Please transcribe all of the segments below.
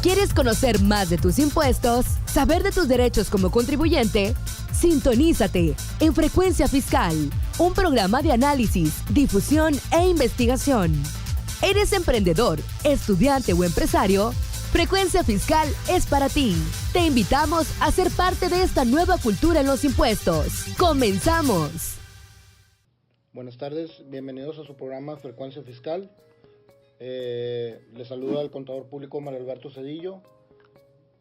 ¿Quieres conocer más de tus impuestos? ¿Saber de tus derechos como contribuyente? Sintonízate en Frecuencia Fiscal, un programa de análisis, difusión e investigación. ¿Eres emprendedor, estudiante o empresario? Frecuencia Fiscal es para ti. Te invitamos a ser parte de esta nueva cultura en los impuestos. ¡Comenzamos! Buenas tardes, bienvenidos a su programa Frecuencia Fiscal. Les saluda el contador público Mario Alberto Cedillo,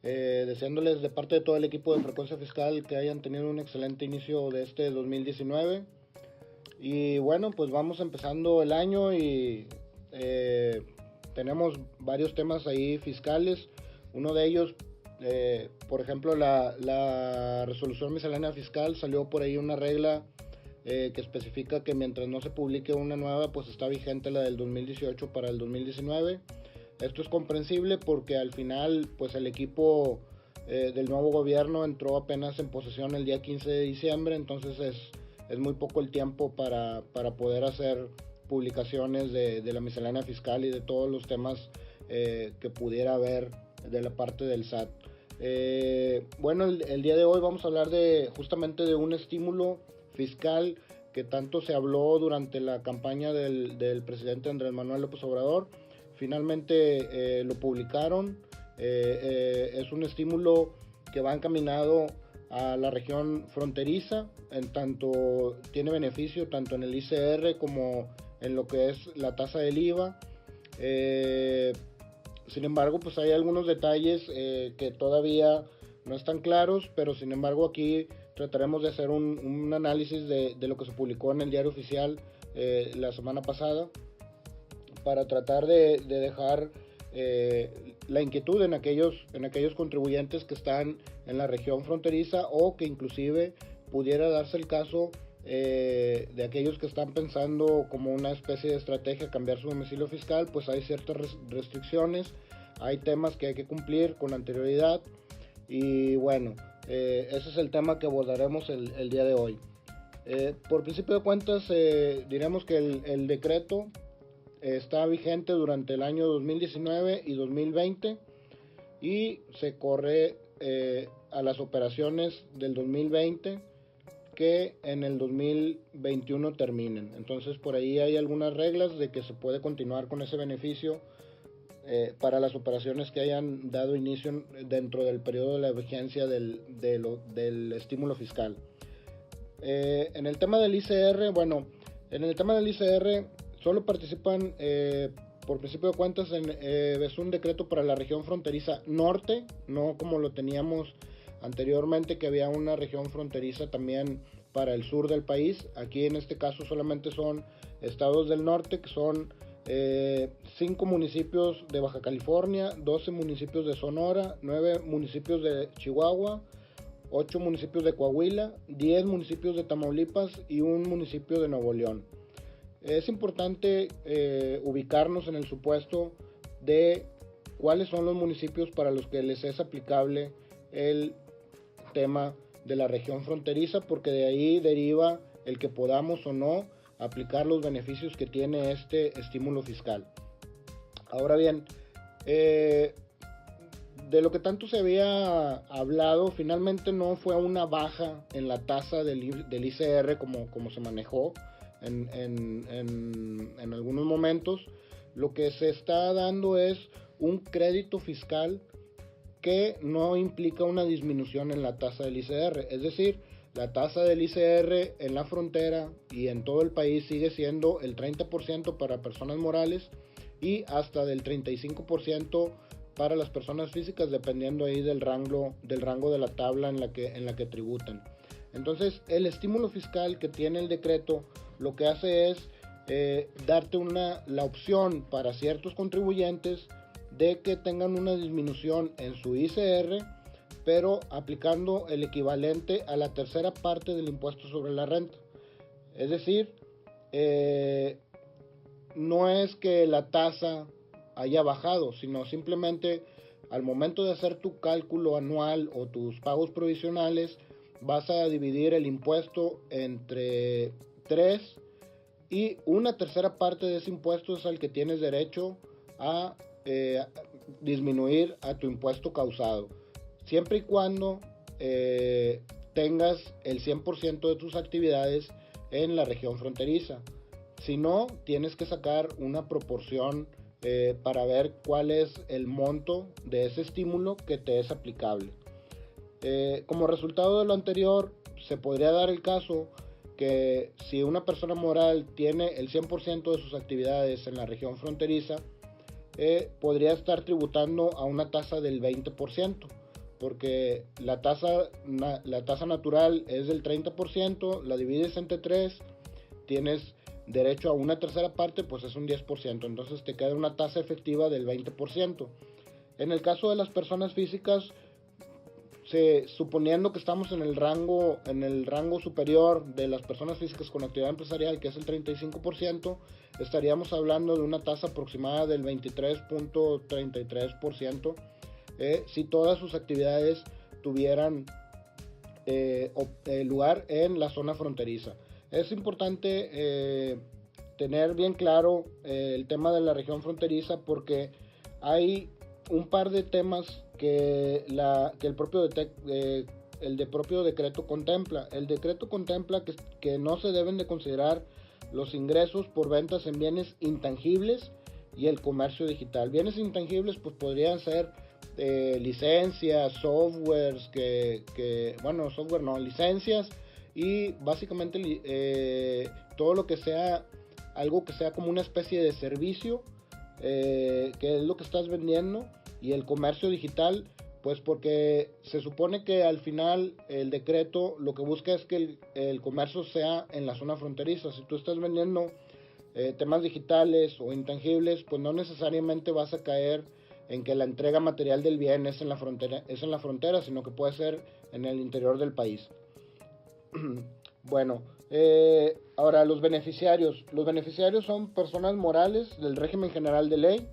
deseándoles de parte de todo el equipo de Frecuencia Fiscal que hayan tenido un excelente inicio de este 2019. Y bueno, pues vamos empezando el año y tenemos varios temas ahí fiscales. Uno de ellos, por ejemplo, la resolución miscelánea fiscal, salió por ahí una regla que especifica que mientras no se publique una nueva, pues está vigente la del 2018 para el 2019. Esto es comprensible porque al final, pues el equipo del nuevo gobierno entró apenas en posesión el día 15 de diciembre, entonces es muy poco el tiempo para poder hacer publicaciones de la miscelánea fiscal y de todos los temas que pudiera haber de la parte del SAT. Bueno, el día de hoy vamos a hablar justamente de un estímulo fiscal que tanto se habló durante la campaña del presidente Andrés Manuel López Obrador. Finalmente lo publicaron. Es un estímulo que va encaminado a la región fronteriza, en tanto tiene beneficio tanto en el ICR como en lo que es la tasa del IVA. Sin embargo, pues hay algunos detalles que todavía no están claros, pero sin embargo aquí trataremos de hacer un análisis de lo que se publicó en el Diario Oficial la semana pasada, para tratar de dejar la inquietud en aquellos contribuyentes que están en la región fronteriza, o que inclusive pudiera darse el caso de aquellos que están pensando como una especie de estrategia cambiar su domicilio fiscal. Pues hay ciertas restricciones, hay temas que hay que cumplir con anterioridad y bueno, ese es el tema que abordaremos el día de hoy. Por principio de cuentas, diremos que el decreto está vigente durante el año 2019 y 2020 y se corre a las operaciones del 2020 que en el 2021 terminen. Entonces por ahí hay algunas reglas de que se puede continuar con ese beneficio para las operaciones que hayan dado inicio dentro del periodo de la vigencia del estímulo fiscal. En el tema del ICR, solo participan, por principio de cuentas, es un decreto para la región fronteriza norte, no como lo teníamos anteriormente, que había una región fronteriza también para el sur del país. Aquí en este caso solamente son estados del norte, que son 5 municipios de Baja California, 12 municipios de Sonora, 9 municipios de Chihuahua, 8 municipios de Coahuila, 10 municipios de Tamaulipas y un municipio de Nuevo León. Es importante ubicarnos en el supuesto de cuáles son los municipios para los que les es aplicable el tema de la región fronteriza, porque de ahí deriva el que podamos o no aplicar los beneficios que tiene este estímulo fiscal. Ahora bien, de lo que tanto se había hablado, finalmente no fue una baja en la tasa del ICR como se manejó en algunos momentos. Lo que se está dando es un crédito fiscal que no implica una disminución en la tasa del ICR, es decir, la tasa del ICR en la frontera y en todo el país sigue siendo el 30% para personas morales y hasta del 35% para las personas físicas, dependiendo ahí del rango de la tabla en la que tributan. Entonces, el estímulo fiscal que tiene el decreto lo que hace es darte la opción para ciertos contribuyentes de que tengan una disminución en su ICR, pero aplicando el equivalente a la tercera parte del impuesto sobre la renta. Es decir, no es que la tasa haya bajado, sino simplemente al momento de hacer tu cálculo anual o tus pagos provisionales, vas a dividir el impuesto entre 3 y una tercera parte de ese impuesto es al que tienes derecho a disminuir a tu impuesto causado, siempre y cuando tengas el 100% de tus actividades en la región fronteriza. Si no, tienes que sacar una proporción para ver cuál es el monto de ese estímulo que te es aplicable. Como resultado de lo anterior, se podría dar el caso que si una persona moral tiene el 100% de sus actividades en la región fronteriza, podría estar tributando a una tasa del 20%, porque la tasa natural es del 30%, la divides entre 3, tienes derecho a una tercera parte, pues es un 10%, entonces te queda una tasa efectiva del 20%. En el caso de las personas físicas, suponiendo que estamos en el rango superior de las personas físicas con actividad empresarial, que es el 35%, estaríamos hablando de una tasa aproximada del 23.33%, si todas sus actividades tuvieran lugar en la zona fronteriza. Es importante tener bien claro el tema de la región fronteriza, porque hay un par de temas que el propio decreto contempla. El decreto contempla que no se deben de considerar los ingresos por ventas en bienes intangibles y el comercio digital. Bienes intangibles pues podrían ser licencias, softwares, licencias, y básicamente todo lo que sea algo que sea como una especie de servicio, que es lo que estás vendiendo. Y el comercio digital, pues porque se supone que al final el decreto lo que busca es que el comercio sea en la zona fronteriza. Si tú estás vendiendo temas digitales o intangibles, pues no necesariamente vas a caer en que la entrega material del bien es en la frontera, sino que puede ser en el interior del país. Bueno, ahora los beneficiarios. Los beneficiarios son personas morales del régimen general de ley,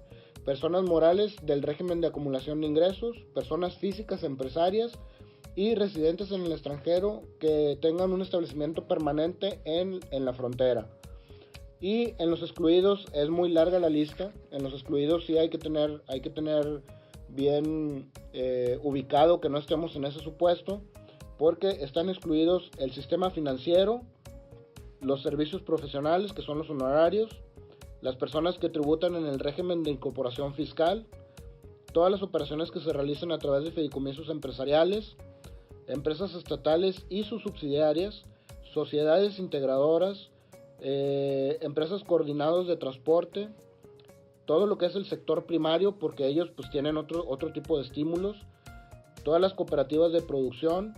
personas morales del régimen de acumulación de ingresos, personas físicas empresarias y residentes en el extranjero que tengan un establecimiento permanente en la frontera. Y en los excluidos es muy larga la lista. En los excluidos sí hay que tener bien ubicado que no estemos en ese supuesto, porque están excluidos el sistema financiero, los servicios profesionales, que son los honorarios, las personas que tributan en el régimen de incorporación fiscal, todas las operaciones que se realizan a través de fideicomisos empresariales, empresas estatales y sus subsidiarias, sociedades integradoras, empresas coordinadas de transporte, todo lo que es el sector primario, porque ellos pues tienen otro tipo de estímulos, todas las cooperativas de producción,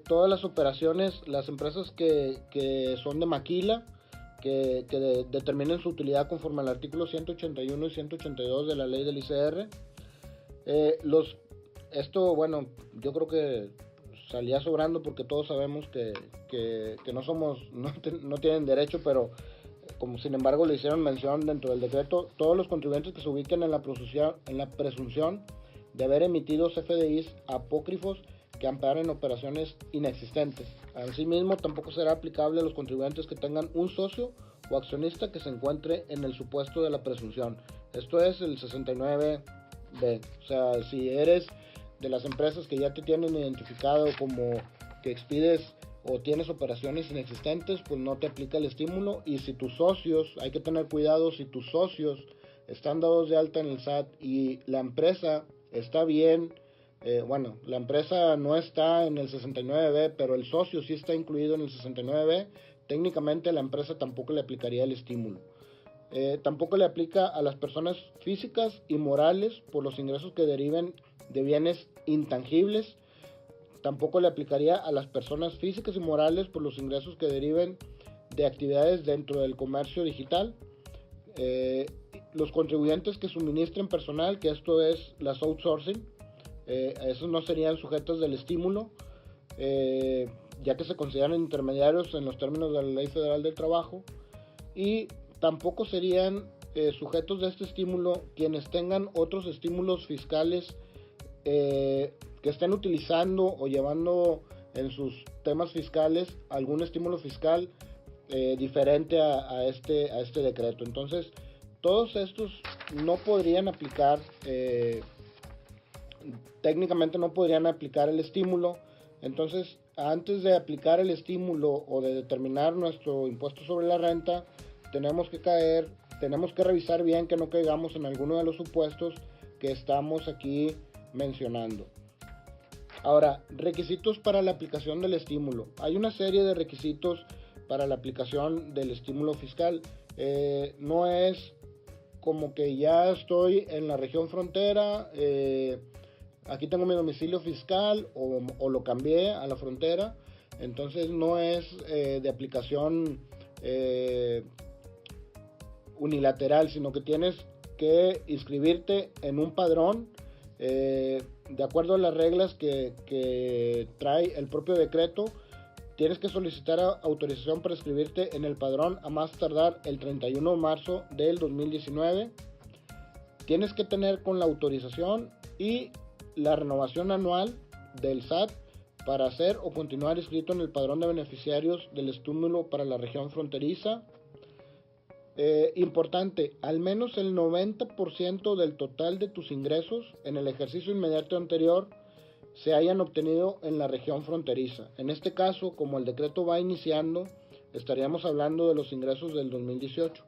todas las operaciones, las empresas que son de maquila, que determinen su utilidad conforme al artículo 181 y 182 de la ley del ICR. Yo creo que salía sobrando porque todos sabemos que no tienen derecho, pero como sin embargo le hicieron mención dentro del decreto, todos los contribuyentes que se ubiquen en la presunción de haber emitido CFDIs apócrifos que amparen operaciones inexistentes. Asimismo, tampoco será aplicable a los contribuyentes que tengan un socio o accionista que se encuentre en el supuesto de la presunción. Esto es el 69B. O sea, si eres de las empresas que ya te tienen identificado como que expides o tienes operaciones inexistentes, pues no te aplica el estímulo. Y si tus socios, hay que tener cuidado, si tus socios están dados de alta en el SAT y la empresa está bien, la empresa no está en el 69B, pero el socio sí está incluido en el 69B, técnicamente a la empresa tampoco le aplicaría el estímulo. Tampoco le aplica a las personas físicas y morales por los ingresos que deriven de bienes intangibles. Tampoco le aplicaría a las personas físicas y morales por los ingresos que deriven de actividades dentro del comercio digital. Los contribuyentes que suministren personal, que esto es las outsourcing, esos no serían sujetos del estímulo, ya que se consideran intermediarios en los términos de la Ley Federal del Trabajo. Y tampoco serían sujetos de este estímulo quienes tengan otros estímulos fiscales que estén utilizando o llevando en sus temas fiscales algún estímulo fiscal diferente a este decreto. Entonces, todos estos no podrían aplicar, técnicamente no podrían aplicar el estímulo. Entonces, antes de aplicar el estímulo o de determinar nuestro impuesto sobre la renta, tenemos que revisar bien que no caigamos en alguno de los supuestos que estamos aquí mencionando. Ahora, requisitos para la aplicación del estímulo. Hay una serie de requisitos para la aplicación del estímulo fiscal. No es como que ya estoy en la región frontera, aquí tengo mi domicilio fiscal o lo cambié a la frontera. Entonces no es de aplicación unilateral, sino que tienes que inscribirte en un padrón de acuerdo a las reglas que trae el propio decreto. Tienes que solicitar autorización para inscribirte en el padrón a más tardar el 31 de marzo del 2019. Tienes que tener con la autorización y la renovación anual del SAT para hacer o continuar inscrito en el padrón de beneficiarios del estímulo para la región fronteriza. Importante, al menos el 90% del total de tus ingresos en el ejercicio inmediato anterior se hayan obtenido en la región fronteriza. En este caso, como el decreto va iniciando, estaríamos hablando de los ingresos del 2018.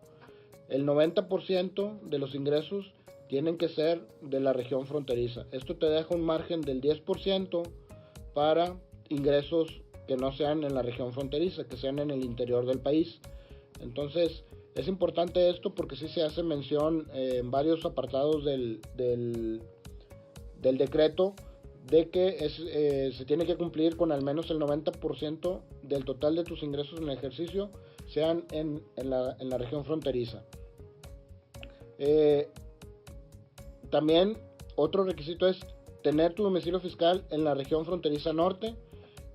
El 90% de los ingresos tienen que ser de la región fronteriza. Esto te deja un margen del 10% para ingresos que no sean en la región fronteriza, que sean en el interior del país. Entonces, es importante esto porque sí se hace mención en varios apartados del decreto de que se tiene que cumplir con al menos el 90% del total de tus ingresos en el ejercicio sean en la región fronteriza. También otro requisito es tener tu domicilio fiscal en la región fronteriza norte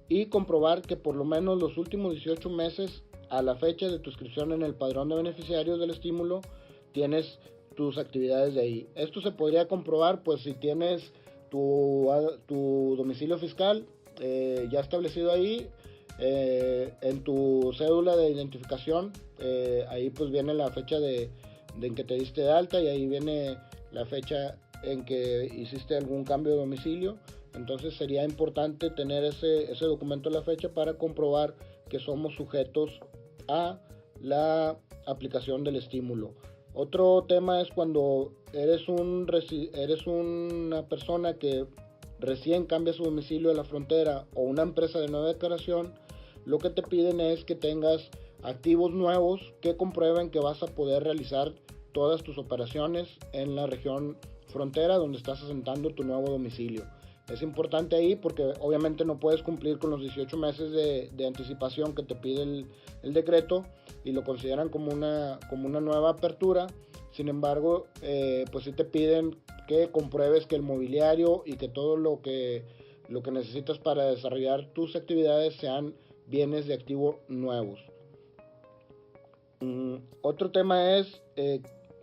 y comprobar que por lo menos los últimos 18 meses a la fecha de tu inscripción en el padrón de beneficiarios del estímulo tienes tus actividades de ahí. Esto se podría comprobar pues si tienes tu domicilio fiscal ya establecido ahí, en tu cédula de identificación, ahí pues viene la fecha en que te diste de alta y ahí viene la fecha en que hiciste algún cambio de domicilio. Entonces sería importante tener ese documento a la fecha para comprobar que somos sujetos a la aplicación del estímulo. Otro tema es cuando eres una persona que recién cambia su domicilio de la frontera o una empresa de nueva declaración, lo que te piden es que tengas activos nuevos que comprueben que vas a poder realizar todas tus operaciones en la región frontera donde estás asentando tu nuevo domicilio. Es importante ahí porque obviamente no puedes cumplir con los 18 meses de anticipación que te pide el decreto y lo consideran como una nueva apertura. Sin embargo, pues sí te piden que compruebes que el mobiliario y que todo lo que necesitas para desarrollar tus actividades sean bienes de activo nuevos. Otro tema es,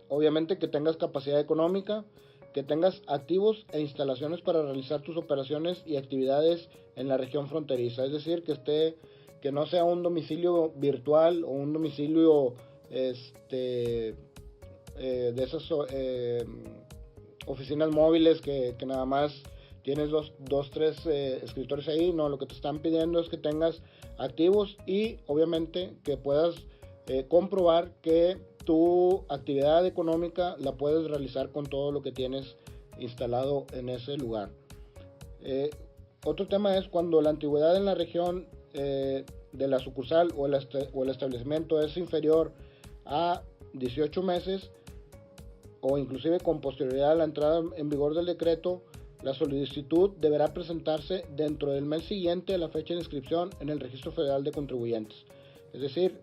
obviamente, que tengas capacidad económica, que tengas activos e instalaciones para realizar tus operaciones y actividades en la región fronteriza. Es decir, que no sea un domicilio virtual o un domicilio de esas oficinas móviles que nada más tienes tres escritorios ahí. No, lo que te están pidiendo es que tengas activos y obviamente que puedas comprobar que tu actividad económica la puedes realizar con todo lo que tienes instalado en ese lugar. Otro tema es cuando la antigüedad en la región de la sucursal o el establecimiento es inferior a 18 meses o inclusive con posterioridad a la entrada en vigor del decreto, la solicitud deberá presentarse dentro del mes siguiente a la fecha de inscripción en el Registro Federal de Contribuyentes. Es decir,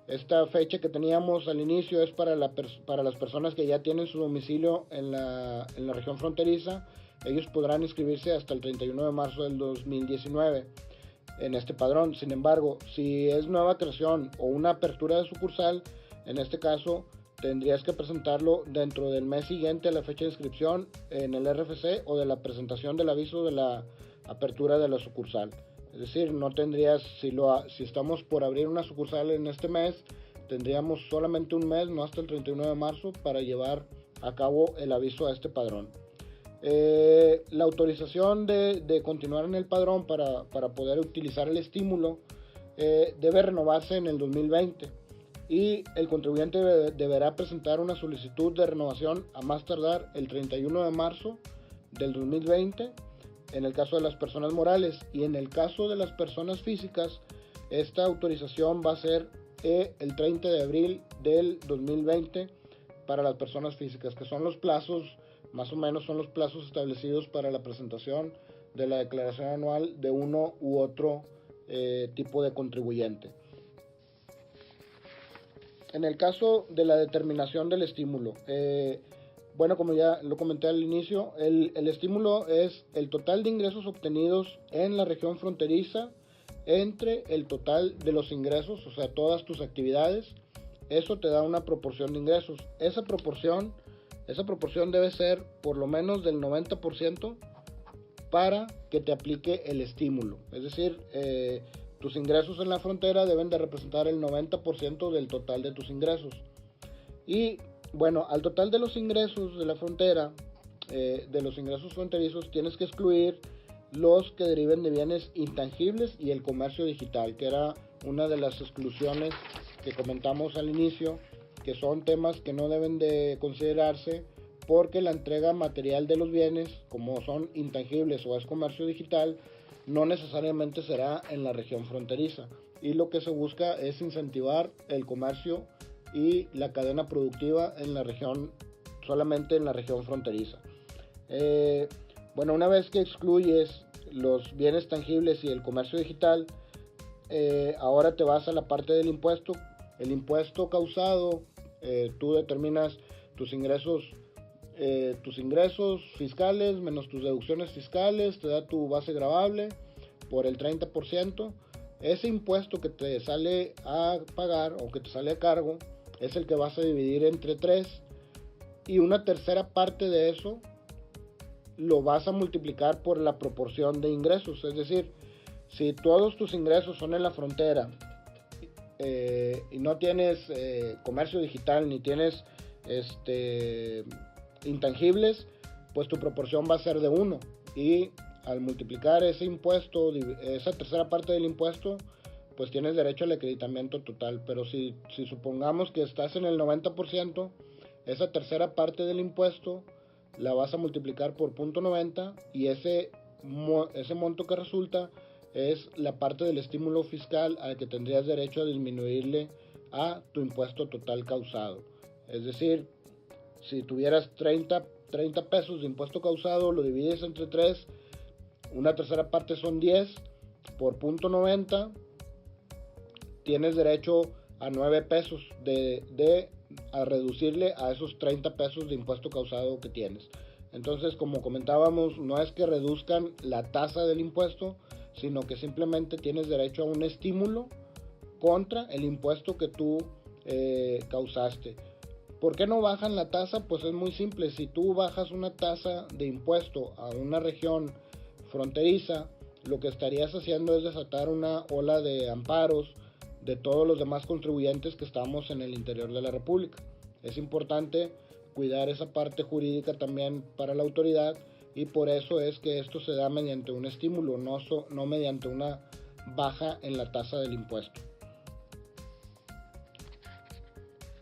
esta fecha que teníamos al inicio es para las personas que ya tienen su domicilio en la región fronteriza. Ellos podrán inscribirse hasta el 31 de marzo del 2019 en este padrón. Sin embargo, si es nueva creación o una apertura de sucursal, en este caso tendrías que presentarlo dentro del mes siguiente a la fecha de inscripción en el RFC o de la presentación del aviso de la apertura de la sucursal. Es decir, no tendrías, si estamos por abrir una sucursal en este mes, tendríamos solamente un mes, no hasta el 31 de marzo, para llevar a cabo el aviso a este padrón. La autorización de continuar en el padrón para poder utilizar el estímulo debe renovarse en el 2020 y el contribuyente deberá presentar una solicitud de renovación a más tardar el 31 de marzo del 2020 en el caso de las personas morales, y en el caso de las personas físicas esta autorización va a ser el 30 de abril del 2020 para las personas físicas, que son los plazos, más o menos son los plazos establecidos para la presentación de la declaración anual de uno u otro tipo de contribuyente. En el caso de la determinación del estímulo, bueno, como ya lo comenté al inicio, el estímulo es el total de ingresos obtenidos en la región fronteriza entre el total de los ingresos, o sea, todas tus actividades. Eso te da una proporción de ingresos. Esa proporción debe ser por lo menos del 90% para que te aplique el estímulo. Es decir, tus ingresos en la frontera deben de representar el 90% del total de tus ingresos. Y bueno, al total de los ingresos de la frontera, de los ingresos fronterizos, tienes que excluir los que deriven de bienes intangibles y el comercio digital, que era una de las exclusiones que comentamos al inicio, que son temas que no deben de considerarse porque la entrega material de los bienes, como son intangibles o es comercio digital, no necesariamente será en la región fronteriza, y lo que se busca es incentivar el comercio y la cadena productiva en la región, solamente en la región fronteriza. Bueno, una vez que excluyes los bienes tangibles y el comercio digital, ahora te vas a la parte del impuesto. El impuesto causado, tú determinas tus ingresos fiscales menos tus deducciones fiscales, te da tu base gravable por el 30%. Ese impuesto que te sale a pagar o que te sale a cargo es el que vas a dividir entre 3, y una tercera parte de eso lo vas a multiplicar por la proporción de ingresos. Es decir, si todos tus ingresos son en la frontera y no tienes comercio digital ni tienes intangibles, pues tu proporción va a ser de 1, y al multiplicar ese impuesto, esa tercera parte del impuesto, pues tienes derecho al acreditamiento total. Pero si supongamos que estás en el 90%, esa tercera parte del impuesto la vas a multiplicar por 0.90, y ese monto que resulta es la parte del estímulo fiscal al que tendrías derecho a disminuirle a tu impuesto total causado. Es decir, si tuvieras 30 pesos de impuesto causado, lo divides entre 3, una tercera parte son 10, por 0.90 tienes derecho a 9 pesos a reducirle a esos 30 pesos de impuesto causado que tienes. Entonces, como comentábamos, no es que reduzcan la tasa del impuesto, sino que simplemente tienes derecho a un estímulo contra el impuesto que tú causaste. ¿Por qué no bajan la tasa? Pues es muy simple. Si tú bajas una tasa de impuesto a una región fronteriza, lo que estarías haciendo es desatar una ola de amparos de todos los demás contribuyentes que estamos en el interior de la República. Es importante cuidar esa parte jurídica también para la autoridad, y por eso es que esto se da mediante un estímulo, no mediante una baja en la tasa del impuesto.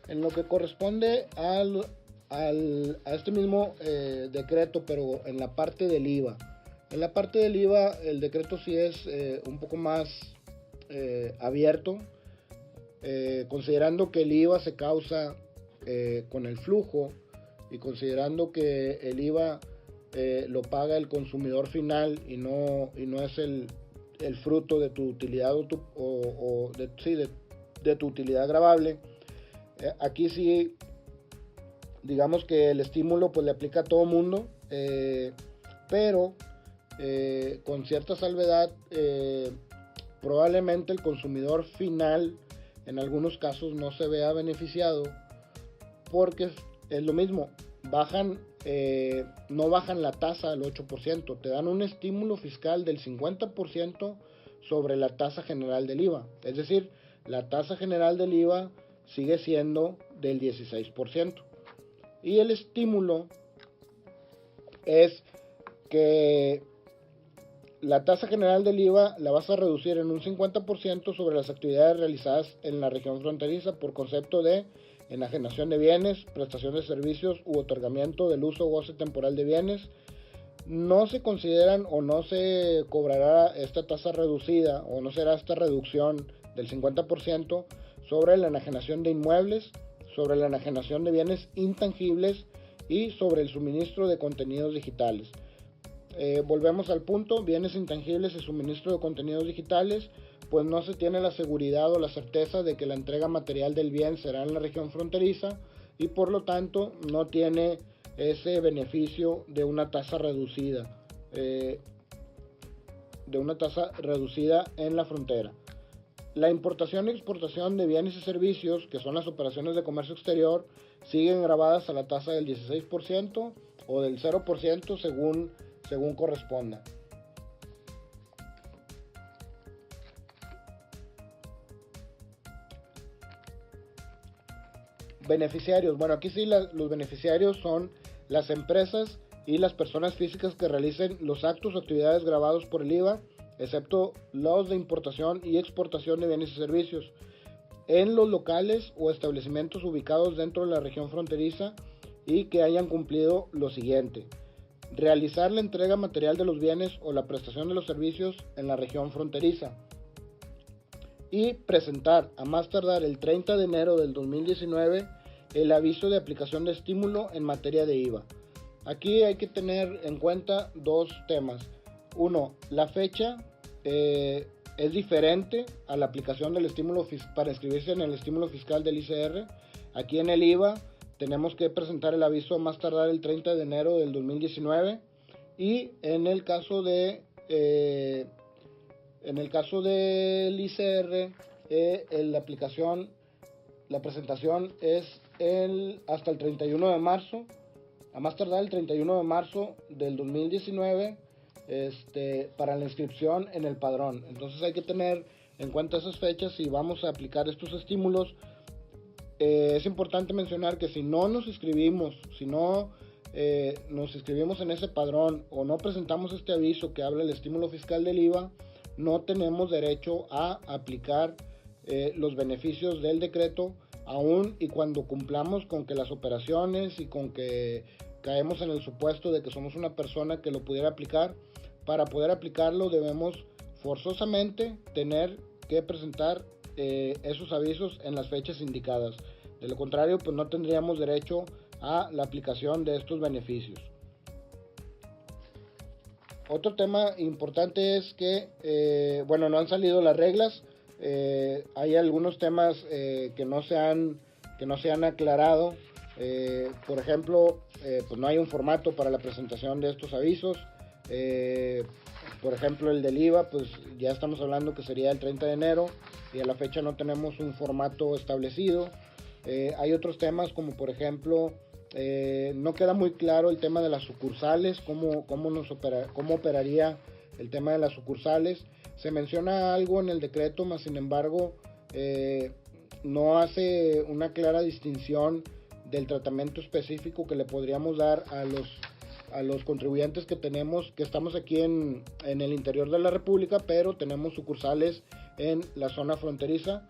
En lo que corresponde a este mismo decreto, pero en la parte del IVA. En la parte del IVA, el decreto sí es un poco más abierto, considerando que el IVA se causa con el flujo, y considerando que el IVA lo paga el consumidor final y no es el fruto de tu utilidad de tu utilidad gravable. Aquí sí, digamos que el estímulo pues le aplica a todo mundo, pero con cierta salvedad. Probablemente el consumidor final en algunos casos no se vea beneficiado, porque es lo mismo, no bajan la tasa al 8%, te dan un estímulo fiscal del 50% sobre la tasa general del IVA. Es decir, la tasa general del IVA sigue siendo del 16%. Y el estímulo es que la tasa general del IVA la vas a reducir en un 50% sobre las actividades realizadas en la región fronteriza por concepto de enajenación de bienes, prestación de servicios u otorgamiento del uso o goce temporal de bienes. No se consideran o no se cobrará esta tasa reducida o no será esta reducción del 50% sobre la enajenación de inmuebles, sobre la enajenación de bienes intangibles y sobre el suministro de contenidos digitales. Volvemos al punto, bienes intangibles y suministro de contenidos digitales, pues no se tiene la seguridad o la certeza de que la entrega material del bien será en la región fronteriza y por lo tanto no tiene ese beneficio de una tasa reducida, en la frontera. La importación y exportación de bienes y servicios, que son las operaciones de comercio exterior, siguen grabadas a la tasa del 16% o del 0% según corresponda. Beneficiarios. Bueno, aquí sí los beneficiarios son las empresas y las personas físicas que realicen los actos o actividades gravados por el IVA, excepto los de importación y exportación de bienes y servicios, en los locales o establecimientos ubicados dentro de la región fronteriza y que hayan cumplido lo siguiente: realizar la entrega material de los bienes o la prestación de los servicios en la región fronteriza y presentar a más tardar el 30 de enero del 2019 el aviso de aplicación de estímulo en materia de IVA. Aquí hay que tener en cuenta dos temas. Uno, la fecha es diferente a la aplicación del estímulo para inscribirse en el estímulo fiscal del ICR. Aquí en el IVA tenemos que presentar el aviso más tardar el 30 de enero del 2019 y en el caso del ICR la presentación es hasta el 31 de marzo, a más tardar el 31 de marzo del 2019 para la inscripción en el padrón. Entonces hay que tener en cuenta esas fechas si vamos a aplicar estos estímulos. Es importante mencionar que si no nos inscribimos, nos inscribimos en ese padrón o no presentamos este aviso que habla del estímulo fiscal del IVA, no tenemos derecho a aplicar los beneficios del decreto, aun y cuando cumplamos con que las operaciones y con que caemos en el supuesto de que somos una persona que lo pudiera aplicar. Para poder aplicarlo debemos forzosamente tener que presentar esos avisos en las fechas indicadas. De lo contrario, pues no tendríamos derecho a la aplicación de estos beneficios. Otro tema importante es que, no han salido las reglas. Hay algunos temas que no se han aclarado. Por ejemplo, pues no hay un formato para la presentación de estos avisos. Por ejemplo, el del IVA, pues ya estamos hablando que sería el 30 de enero y a la fecha no tenemos un formato establecido. Hay otros temas como por ejemplo, no queda muy claro el tema de las sucursales, cómo operaría el tema de las sucursales. Se menciona algo en el decreto, mas sin embargo no hace una clara distinción del tratamiento específico que le podríamos dar a los contribuyentes que estamos aquí en el interior de la República, pero tenemos sucursales en la zona fronteriza.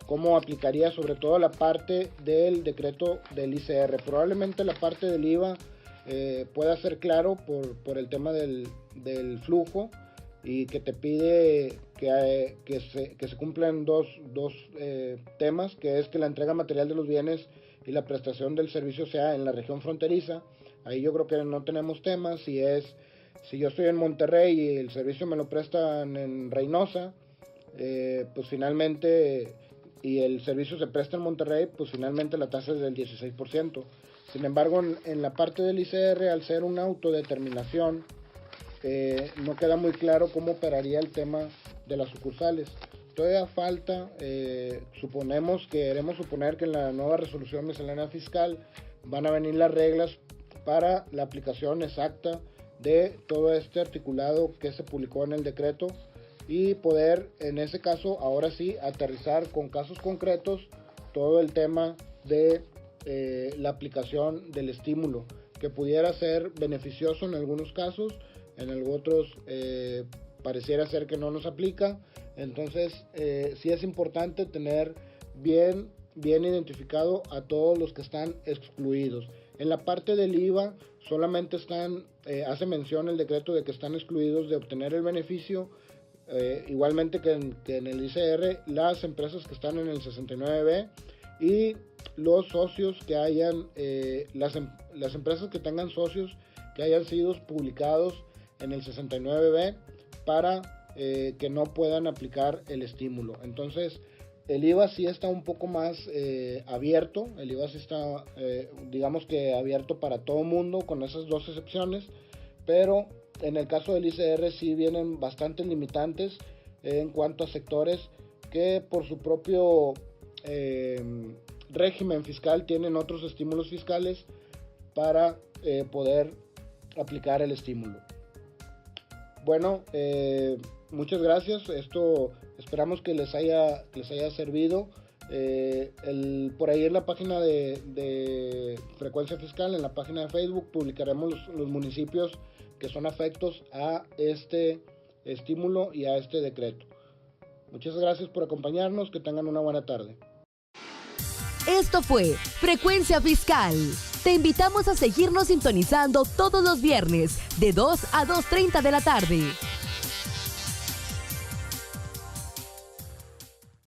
Cómo aplicaría sobre todo la parte del decreto del ICR. Probablemente la parte del IVA pueda ser claro por el tema del flujo y que te pide que se cumplan dos temas, que es que la entrega material de los bienes y la prestación del servicio sea en la región fronteriza. Ahí yo creo que no tenemos temas. Si yo estoy en Monterrey y el servicio me lo prestan en Reynosa, pues finalmente, y el servicio se presta en Monterrey, pues finalmente la tasa es del 16%. Sin embargo, en la parte del ICR, al ser una autodeterminación, no queda muy claro cómo operaría el tema de las sucursales. Todavía falta, queremos suponer que en la nueva resolución miscelánea fiscal van a venir las reglas para la aplicación exacta de todo este articulado que se publicó en el decreto y poder, en ese caso, ahora sí, aterrizar con casos concretos todo el tema de la aplicación del estímulo, que pudiera ser beneficioso en algunos casos, en otros pareciera ser que no nos aplica. Entonces sí es importante tener bien identificado a todos los que están excluidos. En la parte del IVA solamente hace mención el decreto de que están excluidos de obtener el beneficio, igualmente que en el ICR, las empresas que están en el 69B y los socios que hayan, las empresas que tengan socios que hayan sido publicados en el 69B para que no puedan aplicar el estímulo. Entonces el IVA sí está un poco más abierto, el IVA sí está digamos que abierto para todo mundo con esas dos excepciones, pero en el caso del ICR sí vienen bastantes limitantes en cuanto a sectores que por su propio régimen fiscal tienen otros estímulos fiscales para poder aplicar el estímulo. Bueno, muchas gracias. Esto esperamos que les haya servido. Por ahí en la página de Frecuencia Fiscal, en la página de Facebook, publicaremos los municipios que son afectos a este estímulo y a este decreto. Muchas gracias por acompañarnos. Que tengan una buena tarde. Esto fue Frecuencia Fiscal. Te invitamos a seguirnos sintonizando todos los viernes de 2 a 2:30 de la tarde.